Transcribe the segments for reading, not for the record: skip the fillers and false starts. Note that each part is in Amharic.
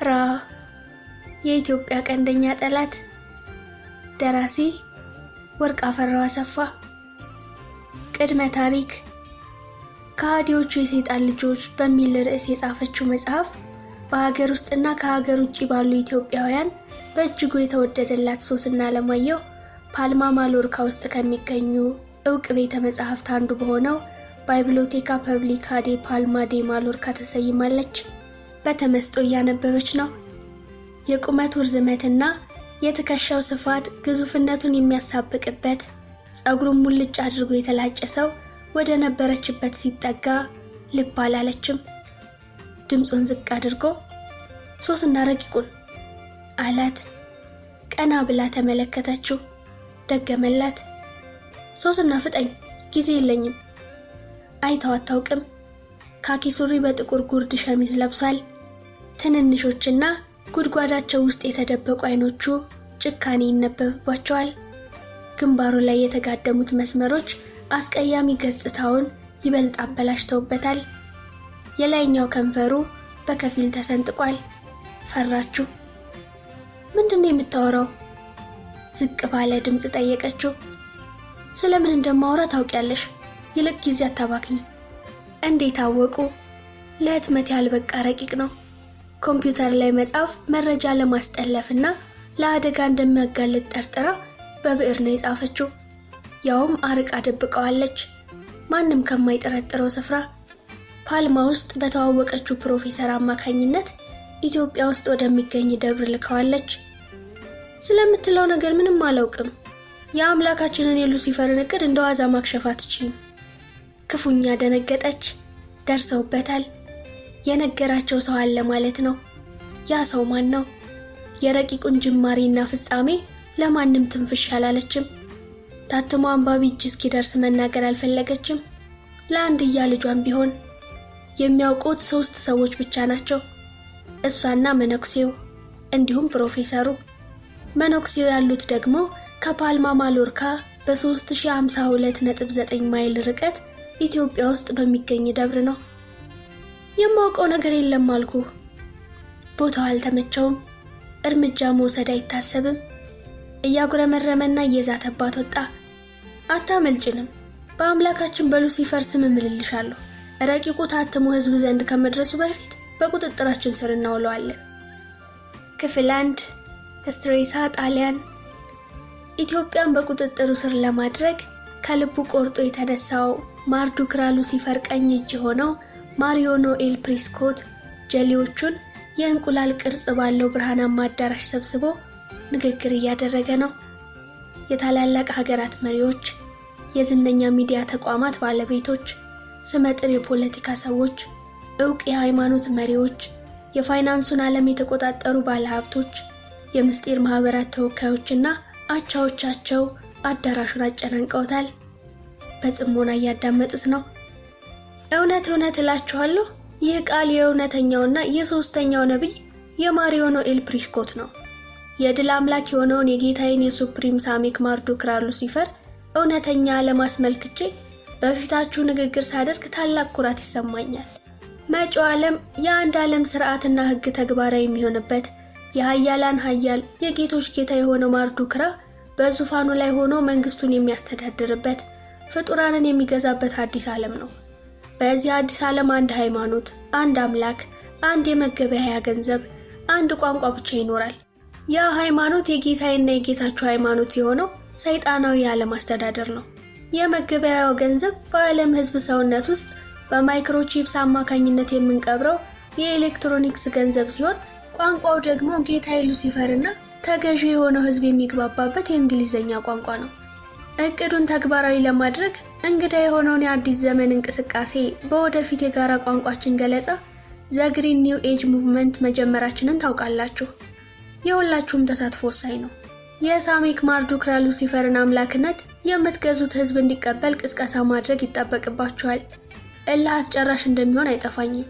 ራ የኢትዮጵያ ቀንደኛ ጠላት። ደራሲ ወርቅ አፈራው አሰፋ። ቅድመ ታሪክ ከሃዲዎቹ የሰይጣን ልጆች በሚል ርዕስ የጻፈችው መጽሐፍ በሀገር ውስጥና ከሀገር ውጭ ባሉ ኢትዮጵያውያን በእጅጉ የተወደደላት ሶስና አለማየሁ ፓልማ ማሎርካ ውስጥ ከሚገኙ ዕውቅ ቤተ መጻሕፍት አንዱ በሆነው ባይብሊዮቴካ ፐብሊካ ዴ ፓልማ ዴ ማሎርካ ተሰይማለች። በተመስጦ እያነበበች ነው። የቁመቱ ርዝመትና የትከሻው ስፋት ግዙፍነቱን የሚያሳብቅበት፣ ጸጉሩን ሙልጭ አድርጎ የተላጨ ሰው ወደ ነበረችበት ሲጠጋ ልብ አላለችም። ድምፁን ዝቅ አድርጎ ሶስና ረቂቁን አላት። ቀና ብላ ተመለከተችው። ደገመላት። ሶስና ፍጠኝ፣ ጊዜ የለኝም። አይታው አታውቅም። ካኪ ሱሪ በጥቁር ጉርድ ሸሚዝ ለብሷል። ትንንሾችና ጉድጓዳቸው ውስጥ የተደበቁ አይኖቹ ጭካኔ ይነበብባቸዋል። ግንባሩ ላይ የተጋደሙት መስመሮች አስቀያሚ ገጽታውን ይበልጥ አበላሽተውበታል። የላይኛው ከንፈሩ በከፊል ተሰንጥቋል። ፈራችሁ። ምንድነው የምታወራው? ዝቅ ባለ ድምፅ ጠየቀችው። ስለምን እንደማወራ ታውቂያለሽ? ይልቅ ጊዜ አታባክኝ። እንዴት አወቁ? ለህትመት ያልበቃ ረቂቅ ነው። ኮምፒውተር ላይ መጻፍ መረጃ ለማስጠለፍና ለአደጋ እንደሚያጋልጥ ጠርጥራ በብዕር ነው የጻፈችው። ያውም አርቃ ደብቀዋለች፣ ማንም ከማይጠረጥረው ስፍራ። ፓልማ ውስጥ በተዋወቀችው ፕሮፌሰር አማካኝነት ኢትዮጵያ ውስጥ ወደሚገኝ ደብር ልከዋለች። ስለምትለው ነገር ምንም አላውቅም። የአምላካችንን የሉሲፈርን እቅድ እንደዋዛ ማክሸፍ አትችይም። ክፉኛ ደነገጠች። ደርሰውበታል። የነገራቸው ሰው አለ ማለት ነው። ያ ሰው ማን ነው? የረቂቁን ጅማሬና ፍጻሜ ለማንም ትንፍሽ ያላለችም። ታትሞ አንባቢ እጅ እስኪደርስ መናገር አልፈለገችም። ለአንድያ ልጇን ቢሆን የሚያውቁት 3 ሰዎች ብቻ ናቸው። እሷና መነኩሴው እንዲሁም ፕሮፌሰሩ። መነኩሴው ያሉት ደግሞ ከፓልማ ማሎርካ በ3052.9 ማይል ርቀት ኢትዮጵያ ውስጥ በሚገኝ ደብር ነው። የማውቀው ነገር የለም አልኩ። ቦታው አልተመቸውም። እርምጃ መውሰድ አይታሰብም። እያጉረመረመና እየዛተባት ወጣ። አታመልጭንም። በአምላካችን በሉሲፈር ስም እምልልሻለሁ። ረቂቁ ታትሞ ህዝብ ዘንድ ከመድረሱ በፊት በቁጥጥራችን ስር እናውለዋለን። ክፍል 1 ስትሬሳ ጣሊያን። ኢትዮጵያን በቁጥጥሩ ስር ለማድረግ ከልቡ ቆርጦ የተነሳው ማርዱክራ ሉሲፈር ቀኝ እጅ ሆነው ማሪዮ ኖኤል ፕሪስኮት ጀሌዎቹን የእንቁላል ቅርጽ ባለው ብርሃናማ አዳራሽ ሰብስቦ ንግግር እያደረገ ነው። የታላላቅ ሀገራት መሪዎች፣ የዝነኛ ሚዲያ ተቋማት ባለቤቶች፣ ስመጥር የፖለቲካ ሰዎች፣ ዕውቅ የሃይማኖት መሪዎች፣ የፋይናንሱን ዓለም የተቆጣጠሩ ባለሀብቶች፣ የምስጢር ማህበራት ተወካዮችና አቻዎቻቸው አዳራሹን አጨናንቀውታል። በጽሞና እያዳመጡት ነው። እውነት እላችኋለሁ፣ ይህ ቃል የእውነተኛውና የሶስተኛው ነቢይ የማሪዮ ኖኤል ፕሪስኮት ነው። የድል አምላክ የሆነውን የጌታዬን የሱፕሪም ሳሜክ ማርዱክራ ሉሲፈር እውነተኛ ለማስመልክቼ በፊታችሁ ንግግር ሳደርግ ታላቅ ኩራት ይሰማኛል። መጪው ዓለም የአንድ ዓለም ስርዓትና ህግ ተግባራዊ የሚሆንበት፣ የኃያላን ኃያል የጌቶች ጌታ የሆነው ማርዱክራ በዙፋኑ ላይ ሆኖ መንግስቱን የሚያስተዳድርበት፣ ፍጡራንን የሚገዛበት አዲስ ዓለም ነው። በዚህ አዲስ ዓለም አንድ ሃይማኖት፣ አንድ አምላክ፣ አንድ የመገበያያ ገንዘብ፣ አንድ ቋንቋ ብቻ ይኖራል። ያ ሃይማኖት የጌታዬና የጌታችሁ ሃይማኖት የሆነው ሰይጣናዊ የዓለም አስተዳደር ነው። የመገበያያው ገንዘብ በዓለም ህዝብ ሰውነት ውስጥ በማይክሮቺፕስ አማካኝነት የምንቀብረው የኤሌክትሮኒክስ ገንዘብ ሲሆን፣ ቋንቋው ደግሞ ጌታዬ ሉሲፈርና ተገዢ የሆነው ህዝብ የሚግባባበት የእንግሊዘኛ ቋንቋ ነው። እቅዱን ተግባራዊ ለማድረግ እንግዳ የሆነውን የአዲስ ዘመን እንቅስቃሴ በወደፊት የጋራ ቋንቋችን ገለጻ ዘግሪን ኒው ኤጅ ሙቭመንት መጀመራችንን ታውቃላችሁ። የሁላችሁም ተሳትፎ ወሳኝ ነው። የሳሜክ ማርዱክራ ሉሲፈርን አምላክነት የምትገዙት ህዝብ እንዲቀበል ቅስቀሳ ማድረግ ይጠበቅባችኋል። እልህ አስጨራሽ እንደሚሆን አይጠፋኝም።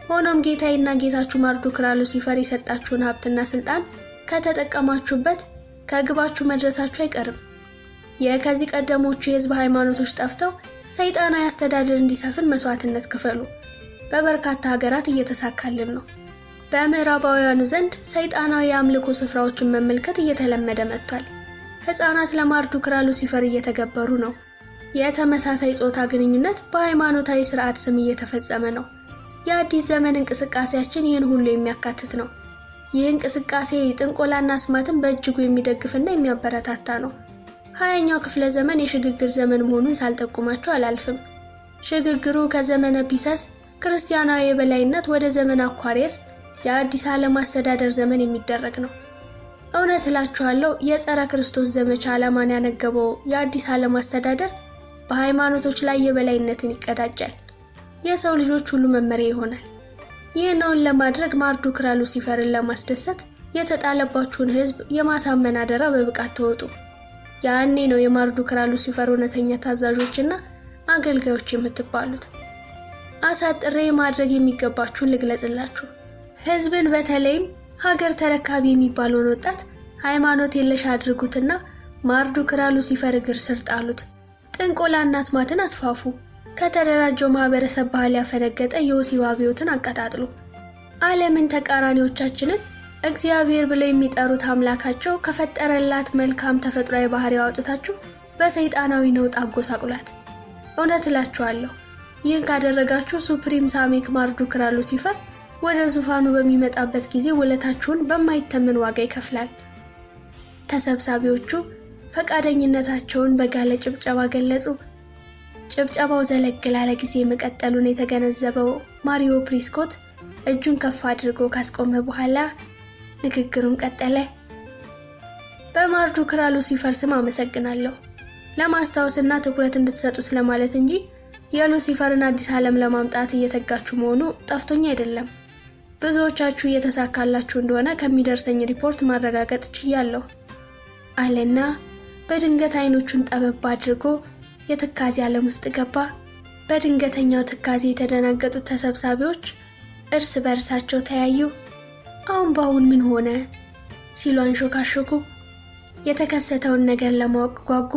ሆኖም ጌታዬና ጌታችሁ ማርዱክራ ሉሲፈር የሰጣችሁን ሀብትና ስልጣን ከተጠቀማችሁበት ከግባችሁ መድረሳችሁ አይቀርም። የከዚህ ቀደሞቹ የህዝብ ሃይማኖቶች ጠፍተው ሰይጣናዊ አስተዳደር እንዲሰፍን መስዋዕትነት ክፈሉ። በበርካታ ሀገራት እየተሳካልን ነው። በምዕራባውያኑ ዘንድ ሰይጣናዊ የአምልኮ ስፍራዎችን መመልከት እየተለመደ መጥቷል። ሕፃናት ለማርዱክራ ሉሲፈር እየተገበሩ ነው። የተመሳሳይ ጾታ ግንኙነት በሃይማኖታዊ ስርዓት ስም እየተፈጸመ ነው። የአዲስ ዘመን እንቅስቃሴያችን ይህን ሁሉ የሚያካትት ነው። ይህ እንቅስቃሴ ጥንቆላና አስማትን በእጅጉ የሚደግፍና የሚያበረታታ ነው። 20ኛው ክፍለ ዘመን የሽግግር ዘመን መሆኑን ሳልጠቁማችሁ አላልፍም። ሽግግሩ ከዘመነ ፒሰስ ክርስቲያናዊ የበላይነት ወደ ዘመነ አኳሪየስ የአዲስ ዓለም አስተዳደር ዘመን የሚደረግ ነው። እውነት እላችኋለሁ የጸረ ክርስቶስ ዘመቻ ዓላማን ያነገበው የአዲስ ዓለም አስተዳደር በሃይማኖቶች ላይ የበላይነትን ይቀዳጃል። የሰው ልጆች ሁሉ መመሪያ ይሆናል። ይህንን ለማድረግ ማርዱክራ ሉሲፈርን ለማስደሰት የተጣለባችሁን ሕዝብ የማሳመን አደራ በብቃት ተወጡ። ያኔ ነው የማርዱክራ ሉሲፈር እውነተኛ ታዛዦችና አገልጋዮች የምትባሉት። አሳጥሬ ማድረግ የሚገባችሁን ልግለጽላችሁ። ሕዝብን በተለይም ሀገር ተረካቢ የሚባለውን ወጣት ሃይማኖት የለሽ አድርጉትና ማርዱክራ ሉሲፈር እግር ስር ጣሉት። ጥንቆላና አስማትን አስፋፉ። ከተደራጀው ማህበረሰብ ባህል ያፈነገጠ የወሲብ አብዮትን አቀጣጥሉ። ዓለምን ተቃራኒዎቻችንን እግዚአብሔር ብለው የሚጠሩት አምላካቸው ከፈጠረላት መልካም ተፈጥሯዊ ባህሪ አውጥታችሁ በሰይጣናዊ ነውጥ አጎሳቁላት። እውነት እላችኋለሁ ይህን ካደረጋችሁ ሱፕሪም ሳሚክ ማርዱክራ ሉሲፈር ወደ ዙፋኑ በሚመጣበት ጊዜ ውለታችሁን በማይተመን ዋጋ ይከፍላል። ተሰብሳቢዎቹ ፈቃደኝነታቸውን በጋለ ጭብጨባ ገለጹ። ጭብጨባው ዘለግ ላለ ጊዜ መቀጠሉን የተገነዘበው ማሪዮ ፕሪስኮት እጁን ከፍ አድርጎ ካስቆመ በኋላ ንግግሩን ቀጠለ። በማርዱክራ ሉሲፈር ስም አመሰግናለሁ። ለማስታወስና ትኩረት እንድትሰጡ ስለማለት እንጂ የሉሲፈርን አዲስ ዓለም ለማምጣት እየተጋችሁ መሆኑ ጠፍቶኝ አይደለም። ብዙዎቻችሁ እየተሳካላችሁ እንደሆነ ከሚደርሰኝ ሪፖርት ማረጋገጥ ችያለሁ አለና በድንገት አይኖቹን ጠበብ አድርጎ የትካዜ ዓለም ውስጥ ገባ። በድንገተኛው ትካዜ የተደናገጡት ተሰብሳቢዎች እርስ በርሳቸው ተያዩ። አሁን በአሁን ምን ሆነ ሲሉ አንሾካሾኩ። የተከሰተውን ነገር ለማወቅ ጓጉ።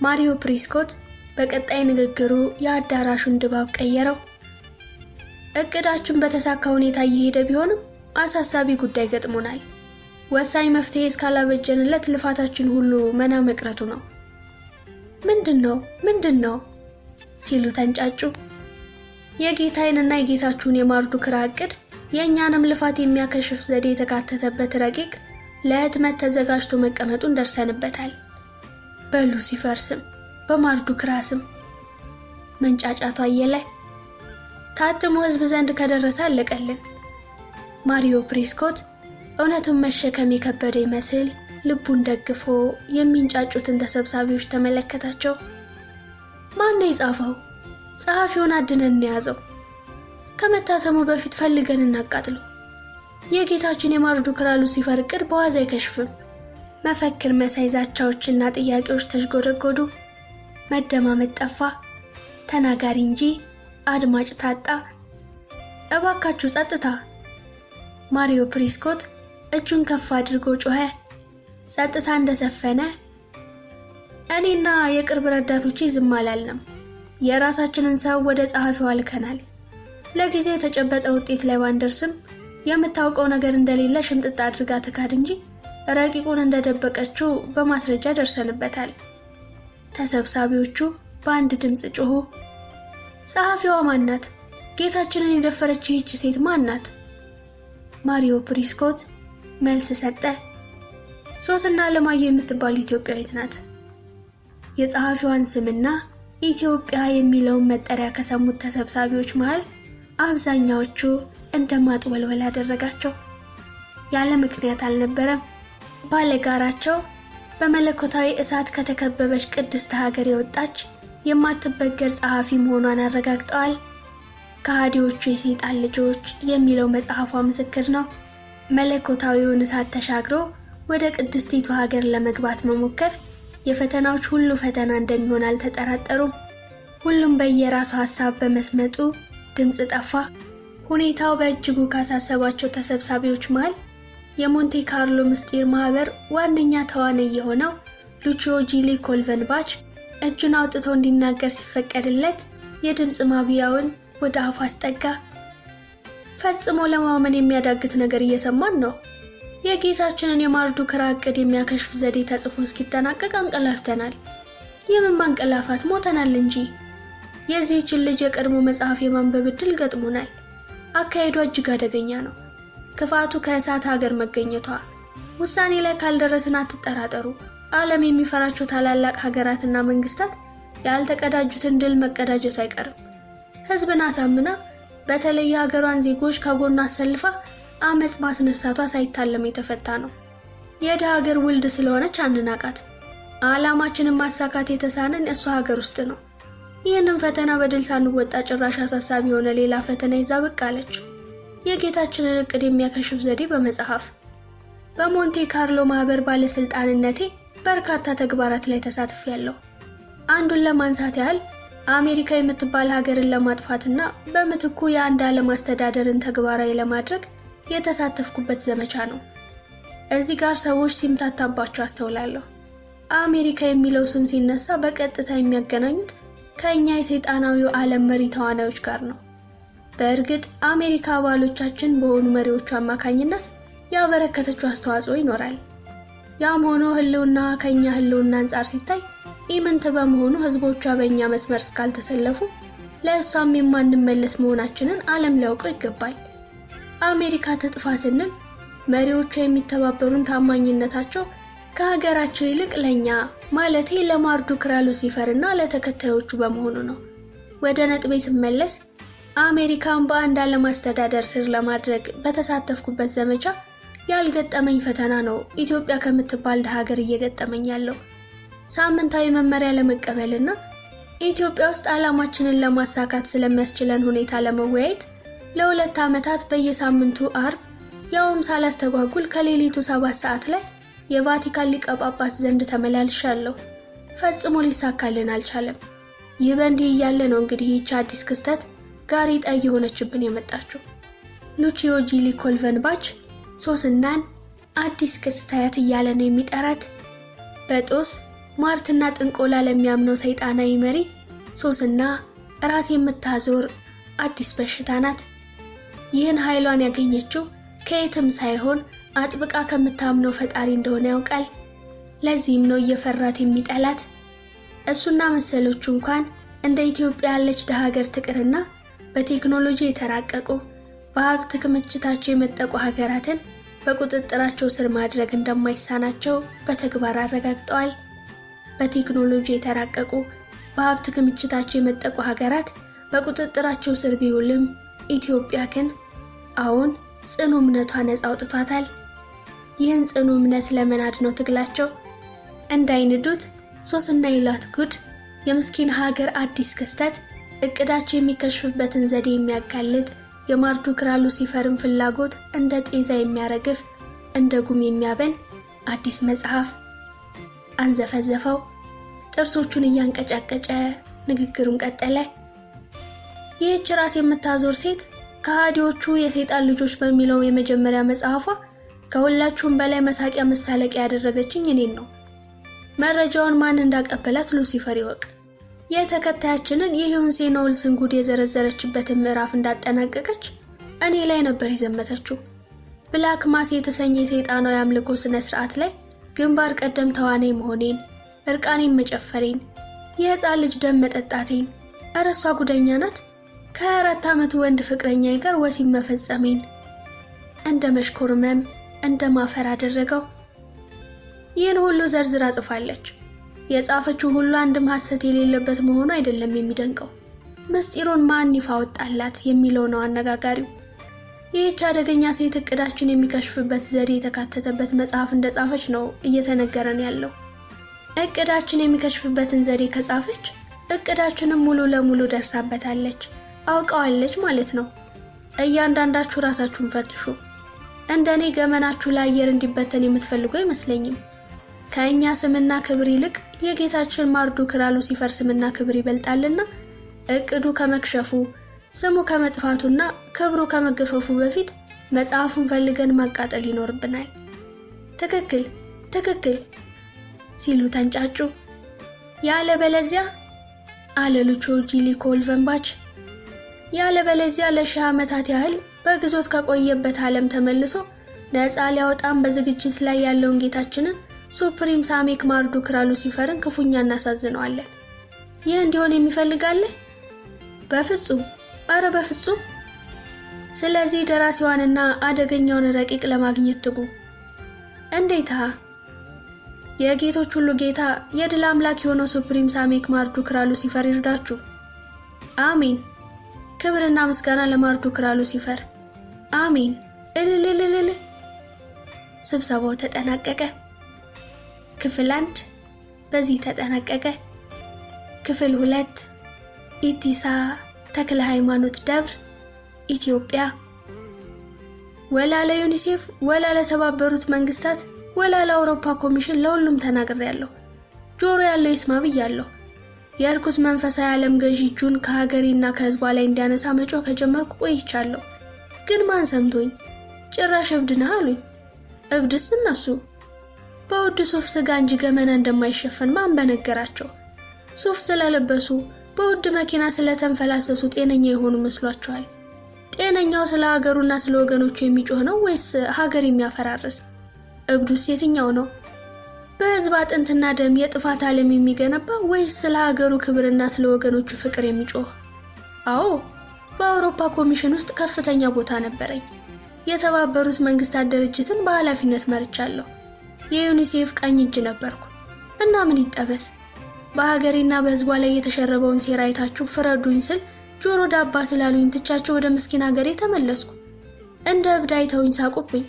ማሪዮ ፕሪስኮት በቀጣይ ንግግሩ የአዳራሹን ድባብ ቀየረው። እቅዳችን በተሳካ ሁኔታ እየሄደ ቢሆንም አሳሳቢ ጉዳይ ገጥሞናል። ወሳኝ መፍትሄ እስካላበጀንለት ልፋታችን ሁሉ መና መቅረቱ ነው። ምንድን ነው ሲሉ ተንጫጩ። የጌታዬንና የጌታችሁን የማርዱክራ እቅድ የእኛንም ልፋት የሚያከሽፍ ዘዴ የተካተተበት ረቂቅ ለህትመት ተዘጋጅቶ መቀመጡን ደርሰንበታል። በሉሲፈር ስም፣ በማርዱክራ ስም መንጫጫቱ አየለ። ታትሞ ህዝብ ዘንድ ከደረሰ አለቀልን። ማሪዮ ፕሪስኮት እውነቱን መሸከም የከበደ ይመስል ልቡን ደግፎ የሚንጫጩትን ተሰብሳቢዎች ተመለከታቸው። ማን ነው የጻፈው? ጸሐፊውን አድነን እንያዘው። ከመታተሙ በፊት ፈልገን እናቃጥለው። የጌታችን የማርዱክራ ሉሲፈር እቅድ በዋዛ አይከሽፍም። መፈክር መሳይ ዛቻዎችና ጥያቄዎች ተሽጎደጎዱ። መደማመጥ ጠፋ። ተናጋሪ እንጂ አድማጭ ታጣ። እባካችሁ ጸጥታ! ማሪዮ ፕሪስኮት እጁን ከፍ አድርጎ ጮኸ። ጸጥታ እንደሰፈነ እኔና የቅርብ ረዳቶቼ ዝም አላልንም። የራሳችንን ሰው ወደ ጸሐፊው አልከናል። ለጊዜው የተጨበጠ ውጤት ላይ ባንደርስም የምታውቀው ነገር እንደሌለ ሽምጥጥ አድርጋ ትካድ እንጂ ረቂቁን እንደደበቀችው በማስረጃ ደርሰንበታል። ተሰብሳቢዎቹ በአንድ ድምፅ ጮሁ። ጸሐፊዋ ማናት? ጌታችንን የደፈረች ይህች ሴት ማናት? ማሪዮ ፕሪስኮት መልስ ሰጠ። ሶስና አለማየሁ የምትባል ኢትዮጵያዊት ናት። የጸሐፊዋን ስምና ኢትዮጵያ የሚለውን መጠሪያ ከሰሙት ተሰብሳቢዎች መሃል አብዛኛዎቹ እንደማጥወልወል አደረጋቸው። ያለ ምክንያት አልነበረም። ባለጋራቸው በመለኮታዊ እሳት ከተከበበች ቅድስት ሀገር የወጣች የማትበገር ጸሐፊ መሆኗን አረጋግጠዋል። ከሃዲዎቹ የሰይጣን ልጆች የሚለው መጽሐፏ ምስክር ነው። መለኮታዊውን እሳት ተሻግሮ ወደ ቅድስቲቱ ሀገር ለመግባት መሞከር የፈተናዎች ሁሉ ፈተና እንደሚሆን አልተጠራጠሩም። ሁሉም በየራሱ ሐሳብ በመስመጡ ድምፅ ጠፋ። ሁኔታው በእጅጉ ካሳሰባቸው ተሰብሳቢዎች መሃል የሞንቴ ካርሎ ምስጢር ማህበር ዋነኛ ተዋናይ የሆነው ሉቺዮ ጂሊ ኮልቨንባች እጁን አውጥቶ እንዲናገር ሲፈቀድለት የድምፅ ማጉያውን ወደ አፉ አስጠጋ። ፈጽሞ ለማመን የሚያዳግት ነገር እየሰማን ነው። የጌታችንን የማርዱክራ ዕቅድ የሚያከሽፍ ዘዴ ተጽፎ እስኪጠናቀቅ አንቀላፍተናል። የምን ማንቀላፋት፣ ሞተናል እንጂ። የዚህችን ልጅ የቀድሞ መጽሐፍ የማንበብ ዕድል ገጥሞናል። አካሄዷ እጅግ አደገኛ ነው። ክፋቱ ከእሳት ሀገር መገኘቷ። ውሳኔ ላይ ካልደረስን አትጠራጠሩ፣ ዓለም የሚፈራቸው ታላላቅ ሀገራትና መንግስታት ያልተቀዳጁትን ድል መቀዳጀቱ አይቀርም። ህዝብን አሳምና በተለይ የሀገሯን ዜጎች ከጎኗ አሰልፋ አመጽ ማስነሳቷ ሳይታለም የተፈታ ነው። የደሃ ሀገር ውልድ ስለሆነች አንናቃት። ዓላማችንን ማሳካት የተሳነን እሷ ሀገር ውስጥ ነው። ይህንን ፈተና በድል ሳንወጣ ጭራሽ አሳሳቢ የሆነ ሌላ ፈተና ይዛ ብቅ አለች። የጌታችንን ዕቅድ የሚያከሽፍ ዘዴ በመጽሐፍ። በሞንቴ ካርሎ ማህበር ባለስልጣንነቴ በርካታ ተግባራት ላይ ተሳትፌያለሁ። አንዱን ለማንሳት ያህል አሜሪካ የምትባል ሀገርን ለማጥፋትና በምትኩ የአንድ ዓለም አስተዳደርን ተግባራዊ ለማድረግ የተሳተፍኩበት ዘመቻ ነው። እዚህ ጋር ሰዎች ሲምታታባቸው አስተውላለሁ። አሜሪካ የሚለው ስም ሲነሳ በቀጥታ የሚያገናኙት ከኛ የሰይጣናዊው ዓለም መሪ ተዋናዮች ጋር ነው። በእርግጥ አሜሪካ አባሎቻችን በሆኑ መሪዎቹ አማካኝነት ያበረከተችው አስተዋጽኦ ይኖራል። ያም ሆኖ ህልውና ከኛ ህልውና አንጻር ሲታይ ኢምንት በመሆኑ ህዝቦቿ በእኛ መስመር እስካልተሰለፉ ለእሷም የማንመለስ መሆናችንን ዓለም ሊያውቀው ይገባል። አሜሪካ ትጥፋ ስንል መሪዎቿ የሚተባበሩን ታማኝነታቸው ከሀገራቸው ይልቅ ለኛ ማለቴ ለማርዱክራ ሉሲፈር እና ለተከታዮቹ በመሆኑ ነው። ወደ ነጥቤ ስመለስ አሜሪካን በአንድ ዓለም አስተዳደር ስር ለማድረግ በተሳተፍኩበት ዘመቻ ያልገጠመኝ ፈተና ነው ኢትዮጵያ ከምትባል ሀገር እየገጠመኝ ያለው። ሳምንታዊ መመሪያ ለመቀበልና ኢትዮጵያ ውስጥ ዓላማችንን ለማሳካት ስለሚያስችለን ሁኔታ ለመወያየት ለ2 ዓመታት በየሳምንቱ አርብ ያውም ሳላስተጓጉል ከሌሊቱ 7 ሰዓት ላይ የቫቲካን ሊቀ ጳጳስ ዘንድ ተመላልሻለሁ። ፈጽሞ ሊሳካልን አልቻለም። ይህ በእንዲህ እያለ ነው እንግዲህ ይህች አዲስ ክስተት ጋሬጣ እየሆነችብን የመጣችው። ሉቺዮ ጂሊ ኮልቨንባች ሶስናን አዲስ ክስተት እያለ ነው የሚጠራት። በጦስ ማርትና ጥንቆላ ለሚያምነው ሰይጣናዊ መሪ ሶስና ራስ የምታዞር አዲስ በሽታ ናት። ይህን ኃይሏን ያገኘችው ከየትም ሳይሆን አጥብቃ ከምታምነው ፈጣሪ እንደሆነ ያውቃል። ለዚህም ነው እየፈራት የሚጠላት። እሱና መሰሎቹ እንኳን እንደ ኢትዮጵያ ያለች ደሃ ሀገር ትቅርና በቴክኖሎጂ የተራቀቁ በሀብት ክምችታቸው የመጠቁ ሀገራትን በቁጥጥራቸው ስር ማድረግ እንደማይሳናቸው በተግባር አረጋግጠዋል። በቴክኖሎጂ የተራቀቁ በሀብት ክምችታቸው የመጠቁ ሀገራት በቁጥጥራቸው ስር ቢውልም ኢትዮጵያ ግን አሁን ጽኑ እምነቷ ነፃ አውጥቷታል። ይህን ጽኑ እምነት ለመናድ ነው ትግላቸው። እንዳይንዱት ሶስና ይሏት ጉድ የምስኪን ሀገር አዲስ ክስተት እቅዳቸው የሚከሽፍበትን ዘዴ የሚያጋልጥ የማርዱክራ ሉሲፈርን ፍላጎት እንደ ጤዛ የሚያረግፍ እንደ ጉም የሚያበን አዲስ መጽሐፍ። አንዘፈዘፈው። ጥርሶቹን እያንቀጫቀጨ ንግግሩን ቀጠለ። ይህች ራስ የምታዞር ሴት ከሃዲዎቹ የሰይጣን ልጆች በሚለው የመጀመሪያ መጽሐፏ ከሁላችሁም በላይ መሳቂያ መሳለቂያ ያደረገችኝ እኔን ነው። መረጃውን ማን እንዳቀበላት ሉሲፈር ይወቅ። የተከታያችንን የሂዩንሴ ኖልስን ጉድ የዘረዘረችበትን ምዕራፍ እንዳጠናቀቀች እኔ ላይ ነበር የዘመተችው። ብላክ ማስ የተሰኘ የሰይጣናዊ አምልኮ ስነ ስርዓት ላይ ግንባር ቀደም ተዋናይ መሆኔን፣ እርቃኔን መጨፈሬን፣ የህፃን ልጅ ደም መጠጣቴን፣ እረሷ ጉደኛ ናት ከ24 ዓመቱ ወንድ ፍቅረኛዬ ጋር ወሲብ መፈጸሜን እንደ መሽኮርመም እንደ ማፈር አደረገው። ይህን ሁሉ ዘርዝራ ጽፋለች። የጻፈችው ሁሉ አንድም ሐሰት የሌለበት መሆኑ አይደለም የሚደንቀው፣ ምስጢሩን ማን ይፋ ወጣላት የሚለው ነው አነጋጋሪው። ይህች አደገኛ ሴት እቅዳችን የሚከሽፍበት ዘዴ የተካተተበት መጽሐፍ እንደጻፈች ነው እየተነገረን ያለው። እቅዳችን የሚከሽፍበትን ዘዴ ከጻፈች እቅዳችንን ሙሉ ለሙሉ ደርሳበታለች፣ አውቀዋለች ማለት ነው። እያንዳንዳችሁ ራሳችሁን ፈትሹ። እንደኔ ገመናችሁ ለአየር እንዲበተን የምትፈልጉ አይመስለኝም። ከእኛ ስምና ክብር ይልቅ የጌታችን ማርዱክራ ሉሲፈር ስምና ክብር ይበልጣልና እቅዱ ከመክሸፉ ስሙ ከመጥፋቱና ክብሩ ከመገፈፉ በፊት መጽሐፉን ፈልገን ማቃጠል ይኖርብናል። ትክክል ትክክል ሲሉ ተንጫጩ። ያለበለዚያ አለ ሉቺዮ ጂሊ ኮልቨንባች፣ ያለበለዚያ ለ1000 ዓመታት ያህል በግዞት ከቆየበት ዓለም ተመልሶ ነፃ ሊያወጣን በዝግጅት ላይ ያለውን ጌታችንን ሱፕሪም ሳሜክ ማርዱክ ሉሲፈርን ክፉኛ እናሳዝነዋለን። ይህ እንዲሆን የሚፈልጋለ? በፍጹም፣ አረ በፍጹም። ስለዚህ ደራሲዋንና አደገኛውን ረቂቅ ለማግኘት ትጉ። እንዴታ! የጌቶች ሁሉ ጌታ የድል አምላክ የሆነው ሱፕሪም ሳሜክ ማርዱክ ሉሲፈር ይርዳችሁ። አሜን። ክብርና ምስጋና ለማርዱክ ሉሲፈር። አሜን። እልልልልል። ስብሰባው ተጠናቀቀ። ክፍል 1 በዚህ ተጠናቀቀ። ክፍል 2 ኢቲሳ ተክለ ሃይማኖት ደብር ኢትዮጵያ። ወላለ ዩኒሴፍ፣ ወላለ ተባበሩት መንግስታት፣ ወላለ አውሮፓ ኮሚሽን ለሁሉም ተናግሬያለሁ። ጆሮ ያለው ይስማ ብያለሁ። የርኩስ መንፈሳዊ ዓለም ገዢ እጁን ከሀገሬና ከህዝቧ ላይ እንዲያነሳ መጮህ ከጀመርኩ ቆይቻለሁ። ግን ማን ሰምቶኝ? ጭራሽ እብድ ነህ አሉኝ። እብድስ እነሱ። በውድ ሱፍ ስጋ እንጂ ገመና እንደማይሸፈን ማን በነገራቸው? ሱፍ ስለለበሱ በውድ መኪና ስለተንፈላሰሱ ጤነኛ የሆኑ መስሏቸዋል? ጤነኛው ስለ ሀገሩና ስለ ወገኖቹ የሚጮህ ነው ወይስ ሀገር የሚያፈራርስ? እብዱስ የትኛው ነው? በህዝብ አጥንትና ደም የጥፋት ዓለም የሚገነባ ወይስ ስለ ሀገሩ ክብርና ስለ ወገኖቹ ፍቅር የሚጮህ? አዎ፣ በአውሮፓ ኮሚሽን ውስጥ ከፍተኛ ቦታ ነበረኝ። የተባበሩት መንግስታት ድርጅትን በኃላፊነት መርቻለሁ። የዩኒሴፍ ቀኝ እጅ ነበርኩ። እና ምን ይጠበስ? በሀገሬና በህዝቧ ላይ የተሸረበውን ሴራ አይታችሁ ፍረዱኝ ስል ጆሮ ዳባ ስላሉኝ ትቻቸው ወደ ምስኪን ሀገሬ ተመለስኩ። እንደ እብድ አይተውኝ ሳቁብኝ።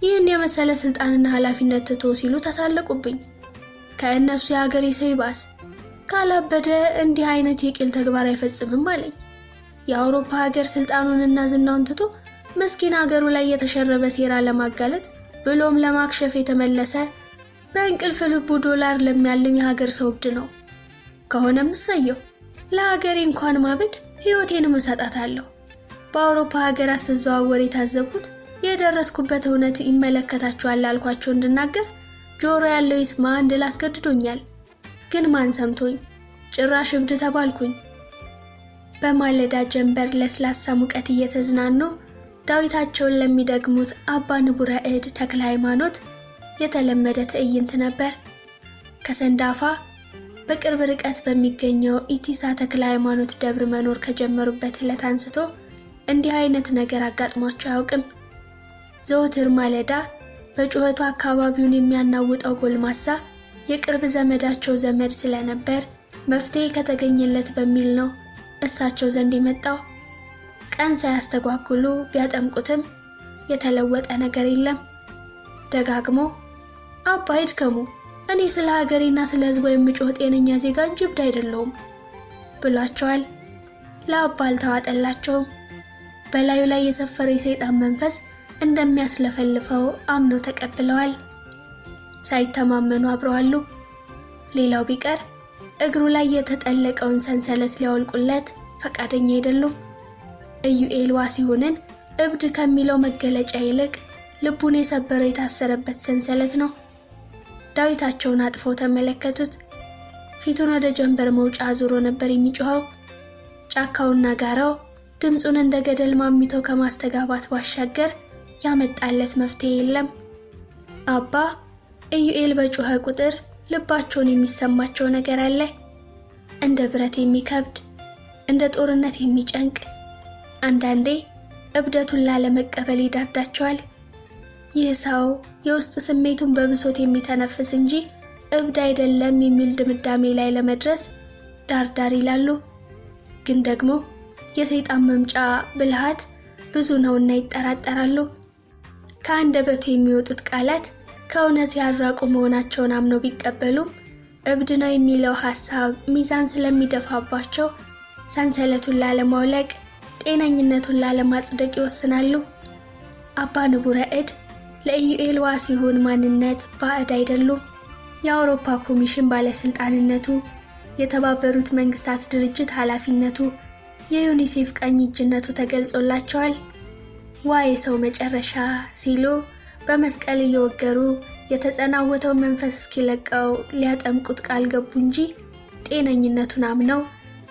ይህን የመሰለ ስልጣንና ኃላፊነት ትቶ ሲሉ ተሳለቁብኝ። ከእነሱ የሀገሬ ሰው ይባስ፣ ካላበደ እንዲህ አይነት የቂል ተግባር አይፈጽምም አለኝ። የአውሮፓ ሀገር ስልጣኑንና ዝናውን ትቶ ምስኪን ሀገሩ ላይ የተሸረበ ሴራ ለማጋለጥ ብሎም ለማክሸፍ የተመለሰ በእንቅልፍ ልቡ ዶላር ለሚያልም የሀገር ሰው እብድ ነው። ከሆነም እሰየው። ለሀገሬ እንኳን ማበድ ህይወቴንም እሰጣታለሁ። በአውሮፓ ሀገራት ስዘዋወር የታዘብኩት የደረስኩበት እውነት ይመለከታቸዋል ላልኳቸው እንድናገር ጆሮ ያለው ይስማ እንድል አስገድዶኛል። ግን ማን ሰምቶኝ? ጭራሽ እብድ ተባልኩኝ። በማለዳ ጀንበር ለስላሳ ሙቀት እየተዝናኑ ዳዊታቸውን ለሚደግሙት አባ ንቡረ እድ ተክለ ሃይማኖት የተለመደ ትዕይንት ነበር። ከሰንዳፋ በቅርብ ርቀት በሚገኘው ኢቲሳ ተክለ ሃይማኖት ደብር መኖር ከጀመሩበት ዕለት አንስቶ እንዲህ አይነት ነገር አጋጥሟቸው አያውቅም። ዘወትር ማለዳ በጩኸቱ አካባቢውን የሚያናውጠው ጎልማሳ የቅርብ ዘመዳቸው ዘመድ ስለነበር መፍትሄ ከተገኘለት በሚል ነው እሳቸው ዘንድ የመጣው። ቀን ሳያስተጓጉሉ ቢያጠምቁትም የተለወጠ ነገር የለም። ደጋግሞ አባ ይድከሙ፣ እኔ ስለ ሀገሬና ስለ ህዝቡ የምጮህ ጤነኛ ዜጋ እንጂ እብድ አይደለሁም ብሏቸዋል። ለአባ አልተዋጠላቸውም። በላዩ ላይ የሰፈረው የሰይጣን መንፈስ እንደሚያስለፈልፈው አምነው ተቀብለዋል። ሳይተማመኑ አብረዋሉ። ሌላው ቢቀር እግሩ ላይ የተጠለቀውን ሰንሰለት ሊያወልቁለት ፈቃደኛ አይደሉም። ኢዩኤል ዋሲሁንን እብድ ከሚለው መገለጫ ይልቅ ልቡን የሰበረው የታሰረበት ሰንሰለት ነው። ዳዊታቸውን አጥፈው ተመለከቱት። ፊቱን ወደ ጀንበር መውጫ አዙሮ ነበር የሚጮኸው። ጫካውና ጋራው ድምፁን እንደ ገደል ማሚቶ ከማስተጋባት ባሻገር ያመጣለት መፍትሄ የለም። አባ ኢዩኤል በጮኸ ቁጥር ልባቸውን የሚሰማቸው ነገር አለ። እንደ ብረት የሚከብድ፣ እንደ ጦርነት የሚጨንቅ፣ አንዳንዴ እብደቱን ላለመቀበል ይዳዳቸዋል። ይህ ሰው የውስጥ ስሜቱን በብሶት የሚተነፍስ እንጂ እብድ አይደለም የሚል ድምዳሜ ላይ ለመድረስ ዳርዳር ይላሉ። ግን ደግሞ የሰይጣን መምጫ ብልሃት ብዙ ነውና ይጠራጠራሉ። ከአንደበቱ የሚወጡት ቃላት ከእውነት ያራቁ መሆናቸውን አምነው ቢቀበሉም እብድ ነው የሚለው ሐሳብ ሚዛን ስለሚደፋባቸው ሰንሰለቱን ላለማውለቅ፣ ጤነኝነቱን ላለማጽደቅ ይወስናሉ። አባ ንቡረ እድ ለኢዩኤል ዋሲሁን ማንነት ባዕድ አይደሉም። የአውሮፓ ኮሚሽን ባለስልጣንነቱ፣ የተባበሩት መንግስታት ድርጅት ኃላፊነቱ፣ የዩኒሴፍ ቀኝ እጅነቱ ተገልጾላቸዋል። ዋ የሰው መጨረሻ ሲሉ በመስቀል እየወገሩ የተጸናወተው መንፈስ እስኪለቀው ሊያጠምቁት ቃል ገቡ እንጂ ጤነኝነቱን አምነው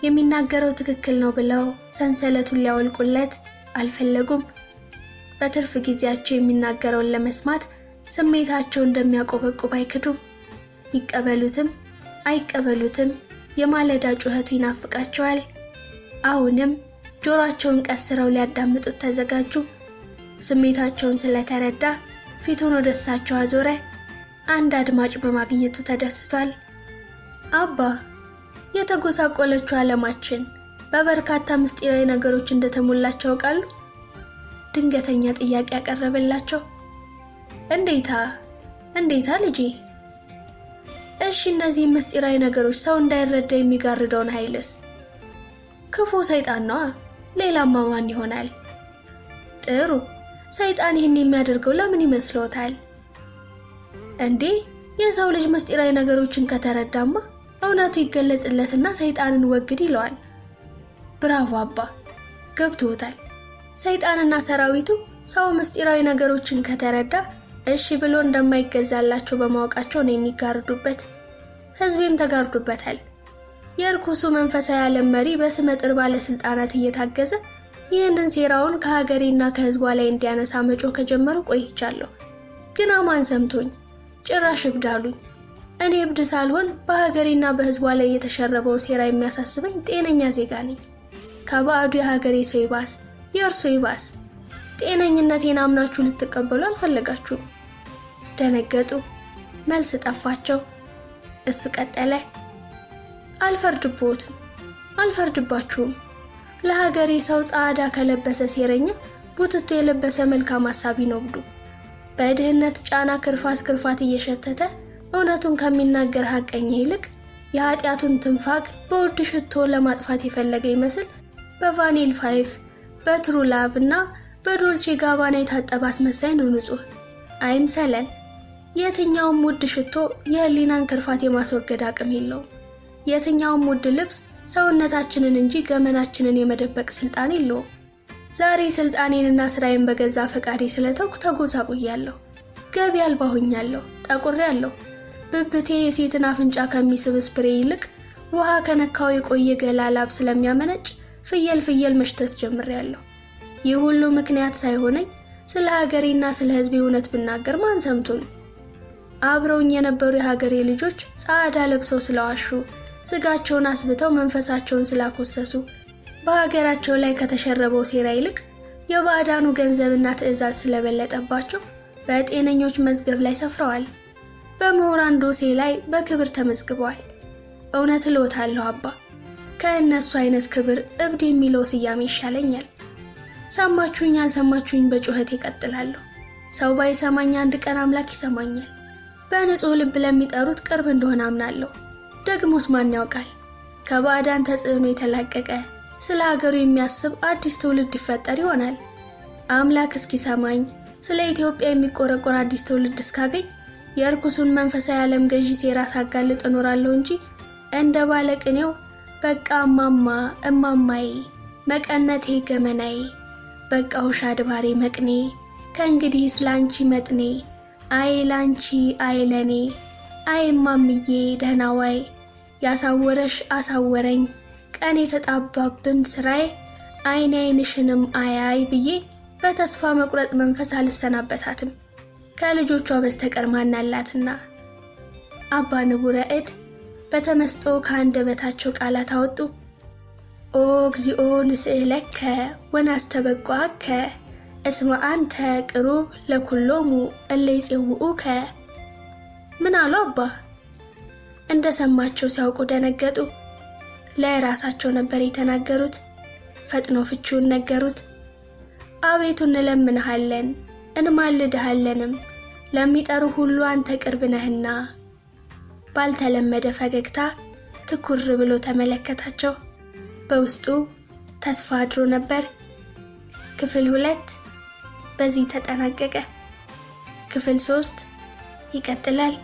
የሚናገረው ትክክል ነው ብለው ሰንሰለቱን ሊያወልቁለት አልፈለጉም። በትርፍ ጊዜያቸው የሚናገረውን ለመስማት ስሜታቸው እንደሚያቆበቁብ አይክዱም። ይቀበሉትም አይቀበሉትም የማለዳ ጩኸቱ ይናፍቃቸዋል። አሁንም ጆሮአቸውን ቀስረው ሊያዳምጡት ተዘጋጁ። ስሜታቸውን ስለተረዳ ፊቱን ወደ እሳቸው አዞረ። አንድ አድማጭ በማግኘቱ ተደስቷል። አባ፣ የተጎሳቆለችው ዓለማችን በበርካታ ምስጢራዊ ነገሮች እንደተሞላች ያውቃሉ? ድንገተኛ ጥያቄ ያቀረበላቸው። እንዴታ ልጄ? እሺ፣ እነዚህ ምስጢራዊ ነገሮች ሰው እንዳይረዳ የሚጋርደውን ኃይልስ? ክፉ ሰይጣን ነዋ። ሌላማ ማን ይሆናል? ጥሩ፣ ሰይጣን ይህን የሚያደርገው ለምን ይመስልዎታል? እንዴ፣ የሰው ልጅ ምስጢራዊ ነገሮችን ከተረዳማ እውነቱ ይገለጽለትና ሰይጣንን ወግድ ይለዋል። ብራቮ አባ፣ ገብቶታል። ሰይጣንና ሰራዊቱ ሰው ምስጢራዊ ነገሮችን ከተረዳ እሺ ብሎ እንደማይገዛላቸው በማወቃቸው ነው የሚጋርዱበት። ሕዝቤም ተጋርዱበታል። የርኩሱ መንፈሳዊ ዓለም መሪ በስመጥር ባለስልጣናት እየታገዘ ይህንን ሴራውን ከሀገሬና ከሕዝቧ ላይ እንዲያነሳ መጮህ ከጀመሩ ቆይቻለሁ። ግን አማን ሰምቶኝ ጭራሽ እብድ አሉኝ። እኔ እብድ ሳልሆን በሀገሬና በሕዝቧ ላይ የተሸረበው ሴራ የሚያሳስበኝ ጤነኛ ዜጋ ነኝ። ከባዕዱ የሀገሬ ሰው ይባስ፣ የእርሶ ይባስ። ጤነኝነቴን አምናችሁ ልትቀበሉ አልፈለጋችሁም። ደነገጡ። መልስ ጠፋቸው። እሱ ቀጠለ። አልፈርድባችሁም። ለሀገሬ ሰው ጻዕዳ ከለበሰ ሴረኛ ቡትቶ የለበሰ መልካም ሐሳቢ ነው እብዱ። በድህነት ጫና ክርፋት እየሸተተ እውነቱን ከሚናገር ሐቀኛ ይልቅ የኃጢአቱን ትንፋቅ በውድ ሽቶ ለማጥፋት የፈለገ ይመስል በቫኒል ፋይፍ፣ በትሩ ላቭ እና በዶልቼ ጋባና የታጠበ አስመሳይ ነው ንጹህ። አይምሰለን። የትኛውም ውድ ሽቶ የህሊናን ክርፋት የማስወገድ አቅም የለውም። የትኛውም ውድ ልብስ ሰውነታችንን እንጂ ገመናችንን የመደበቅ ስልጣን የለውም። ዛሬ ስልጣኔንና ስራዬን በገዛ ፈቃዴ ስለተውኩ ተጎሳቁያለሁ። ገቢ አልባ ሆኛለሁ፣ ጠቁሬያለሁ። ብብቴ የሴትን አፍንጫ ከሚስብ ስፕሬ ይልቅ ውሃ ከነካው የቆየ ገላ ላብ ስለሚያመነጭ ፍየል መሽተት ጀምሬያለሁ። ይህ ሁሉ ምክንያት ሳይሆነኝ ስለ ሀገሬና ስለ ሕዝቤ እውነት ብናገር ማን ሰምቶኝ? አብረውኝ የነበሩ የሀገሬ ልጆች ጻዕዳ ለብሰው ስለዋሹ፣ ስጋቸውን አስብተው መንፈሳቸውን ስላኮሰሱ፣ በሀገራቸው ላይ ከተሸረበው ሴራ ይልቅ የባዕዳኑ ገንዘብና ትዕዛዝ ስለበለጠባቸው በጤነኞች መዝገብ ላይ ሰፍረዋል። በምሁራን ዶሴ ላይ በክብር ተመዝግበዋል። እውነት እልዎታለሁ አባ፣ ከእነሱ አይነት ክብር እብድ የሚለው ስያሜ ይሻለኛል። ሰማችሁኝ አልሰማችሁኝ በጩኸት ይቀጥላለሁ። ሰው ባይሰማኝ አንድ ቀን አምላክ ይሰማኛል። በንጹህ ልብ ለሚጠሩት ቅርብ እንደሆነ አምናለሁ። ደግሞስ ማን ያውቃል? ከባዕዳን ተጽዕኖ የተላቀቀ ስለ ሀገሩ የሚያስብ አዲስ ትውልድ ይፈጠር ይሆናል። አምላክ እስኪሰማኝ ስለ ኢትዮጵያ የሚቆረቆር አዲስ ትውልድ እስካገኝ የርኩሱን መንፈሳዊ ዓለም ገዢ ሴራ ሳጋልጥ እኖራለሁ እንጂ እንደ ባለቅኔው በቃ እማማዬ መቀነቴ ገመናዬ በቃውሽ አድባሬ መቅኔ ከእንግዲህ ስላንቺ መጥኔ አይ ላንቺ አይ ለኔ አይ ማምዬ ደህናዋይ ያሳወረሽ አሳወረኝ ቀን የተጣባብን ስራዬ አይን አይንሽንም አያይ ብዬ በተስፋ መቁረጥ መንፈስ አልሰናበታትም ከልጆቿ በስተቀር ማናላትና። አባ ንቡረ እድ በተመስጦ ከአንደበታቸው ቃላት አወጡ። ኦ እግዚኦ ንስእለከ ወናስተበቋከ እስመ አንተ ቅሩብ ለኩሎሙ እለ ይጼውኡከ። ምን አሉ አባ? እንደሰማቸው ሲያውቁ ደነገጡ። ለራሳቸው ነበር የተናገሩት። ፈጥነው ፍቺውን ነገሩት። አቤቱ እንለምንሃለን እንማልድሃለንም ለሚጠሩ ሁሉ አንተ ቅርብ ነህና። ባልተለመደ ፈገግታ ትኩር ብሎ ተመለከታቸው። በውስጡ ተስፋ አድሮ ነበር። ክፍል 2 በዚህ ተጠናቀቀ። ክፍል 3 ይቀጥላል።